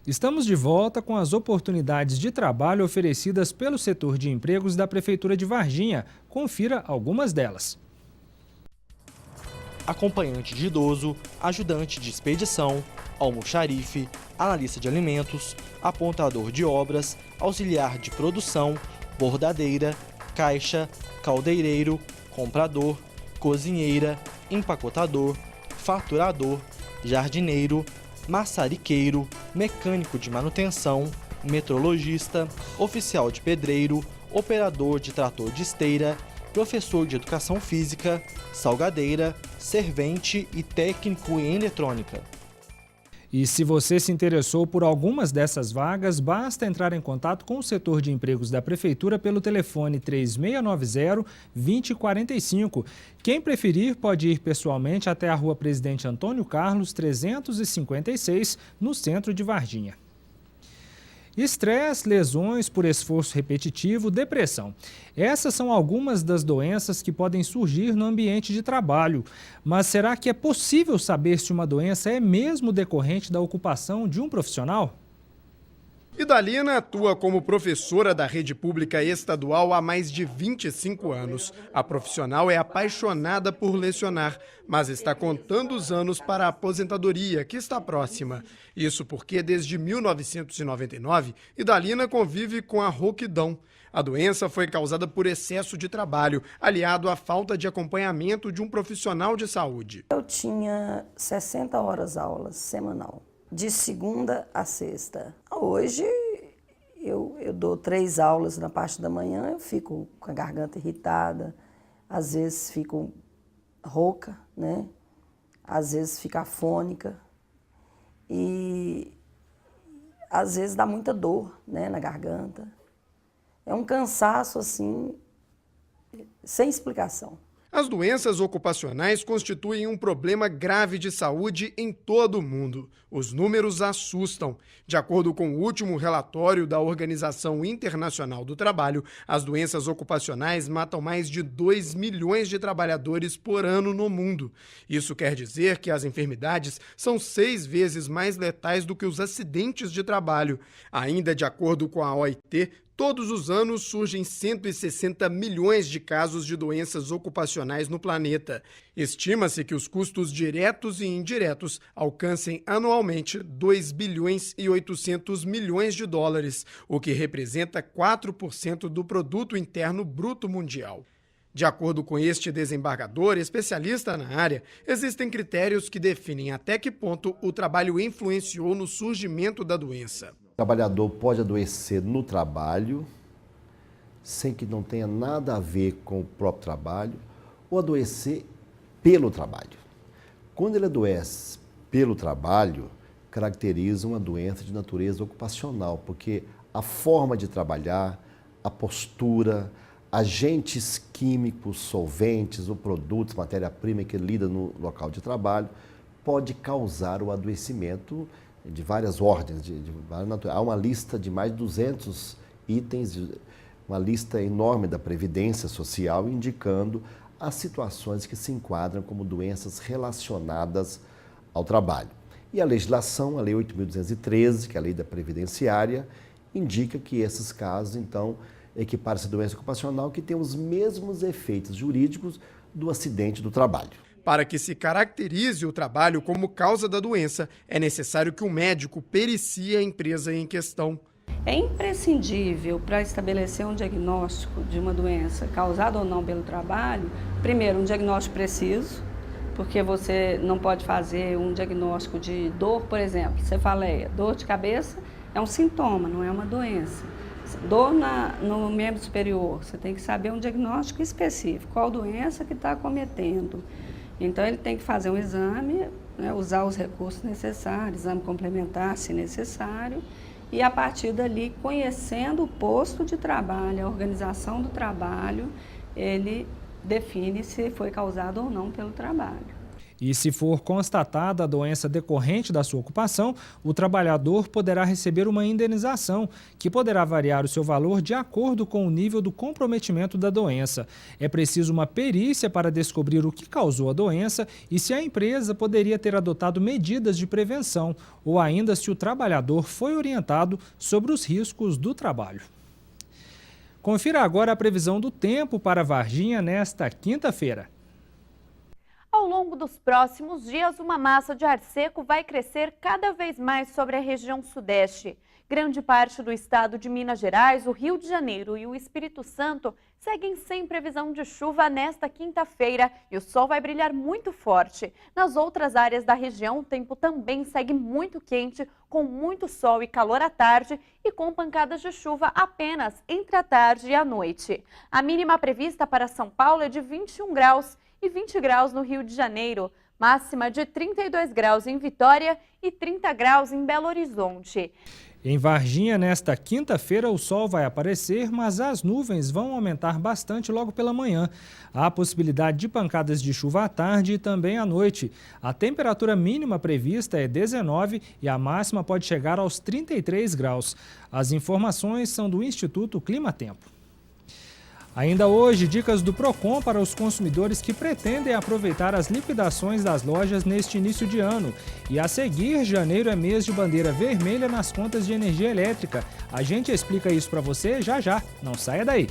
Estamos de volta com as oportunidades de trabalho oferecidas pelo setor de empregos da Prefeitura de Varginha. Confira algumas delas. Acompanhante de idoso, ajudante de expedição, almoxarife, analista de alimentos, apontador de obras, auxiliar de produção, bordadeira, caixa, caldeireiro, comprador, cozinheira, empacotador, faturador, jardineiro, maçariqueiro, mecânico de manutenção, metrologista, oficial de pedreiro, operador de trator de esteira, professor de educação física, salgadeira, servente e técnico em eletrônica. E se você se interessou por algumas dessas vagas, basta entrar em contato com o setor de empregos da Prefeitura pelo telefone 3690-2045. Quem preferir pode ir pessoalmente até a Rua Presidente Antônio Carlos, 356, no centro de Varginha. Estresse, lesões por esforço repetitivo, depressão. Essas são algumas das doenças que podem surgir no ambiente de trabalho. Mas será que é possível saber se uma doença é mesmo decorrente da ocupação de um profissional? Idalina atua como professora da rede pública estadual há mais de 25 anos. A profissional é apaixonada por lecionar, mas está contando os anos para a aposentadoria, que está próxima. Isso porque, desde 1999, Idalina convive com a rouquidão. A doença foi causada por excesso de trabalho, aliado à falta de acompanhamento de um profissional de saúde. Eu tinha 60 horas aulas semanal, de segunda a sexta. Hoje eu dou 3 aulas na parte da manhã, eu fico com a garganta irritada, às vezes fico rouca, né? Às vezes fico afônica e às vezes dá muita dor, né, na garganta. É um cansaço assim, sem explicação. As doenças ocupacionais constituem um problema grave de saúde em todo o mundo. Os números assustam. De acordo com o último relatório da Organização Internacional do Trabalho, as doenças ocupacionais matam mais de 2 milhões de trabalhadores por ano no mundo. Isso quer dizer que as enfermidades são 6 vezes mais letais do que os acidentes de trabalho. Ainda de acordo com a OIT, todos os anos surgem 160 milhões de casos de doenças ocupacionais no planeta. Estima-se que os custos diretos e indiretos alcancem anualmente 2 bilhões e 800 milhões de dólares, o que representa 4% do produto interno bruto mundial. De acordo com este desembargador, especialista na área, existem critérios que definem até que ponto o trabalho influenciou no surgimento da doença. O trabalhador pode adoecer no trabalho, sem que não tenha nada a ver com o próprio trabalho, ou adoecer pelo trabalho. Quando ele adoece pelo trabalho, caracteriza uma doença de natureza ocupacional, porque a forma de trabalhar, a postura, agentes químicos, solventes ou produtos, matéria-prima que lida no local de trabalho, pode causar o adoecimento de várias ordens, há uma lista de mais de 200 itens, uma lista enorme da Previdência Social, indicando as situações que se enquadram como doenças relacionadas ao trabalho. E a legislação, a Lei 8.213, que é a Lei da Previdenciária, indica que esses casos, então, equiparam-se a doença ocupacional que tem os mesmos efeitos jurídicos do acidente do trabalho. Para que se caracterize o trabalho como causa da doença, é necessário que o médico pericie a empresa em questão. É imprescindível para estabelecer um diagnóstico de uma doença causada ou não pelo trabalho, primeiro, um diagnóstico preciso, porque você não pode fazer um diagnóstico de dor, por exemplo, cefaleia, dor de cabeça é um sintoma, não é uma doença. Dor no membro superior, você tem que saber um diagnóstico específico, qual doença que está acometendo. Então, ele tem que fazer um exame, né, usar os recursos necessários, exame complementar, se necessário, e a partir dali, conhecendo o posto de trabalho, a organização do trabalho, ele define se foi causado ou não pelo trabalho. E se for constatada a doença decorrente da sua ocupação, o trabalhador poderá receber uma indenização, que poderá variar o seu valor de acordo com o nível do comprometimento da doença. É preciso uma perícia para descobrir o que causou a doença e se a empresa poderia ter adotado medidas de prevenção ou ainda se o trabalhador foi orientado sobre os riscos do trabalho. Confira agora a previsão do tempo para Varginha nesta quinta-feira. Ao longo dos próximos dias, uma massa de ar seco vai crescer cada vez mais sobre a região sudeste. Grande parte do estado de Minas Gerais, o Rio de Janeiro e o Espírito Santo seguem sem previsão de chuva nesta quinta-feira e o sol vai brilhar muito forte. Nas outras áreas da região, o tempo também segue muito quente, com muito sol e calor à tarde e com pancadas de chuva apenas entre a tarde e a noite. A mínima prevista para São Paulo é de 21 graus e 20 graus no Rio de Janeiro, máxima de 32 graus em Vitória e 30 graus em Belo Horizonte. Em Varginha, nesta quinta-feira, o sol vai aparecer, mas as nuvens vão aumentar bastante logo pela manhã. Há possibilidade de pancadas de chuva à tarde e também à noite. A temperatura mínima prevista é 19 e a máxima pode chegar aos 33 graus. As informações são do Instituto Climatempo. Ainda hoje, dicas do Procon para os consumidores que pretendem aproveitar as liquidações das lojas neste início de ano. E a seguir, janeiro é mês de bandeira vermelha nas contas de energia elétrica. A gente explica isso para você já já. Não saia daí.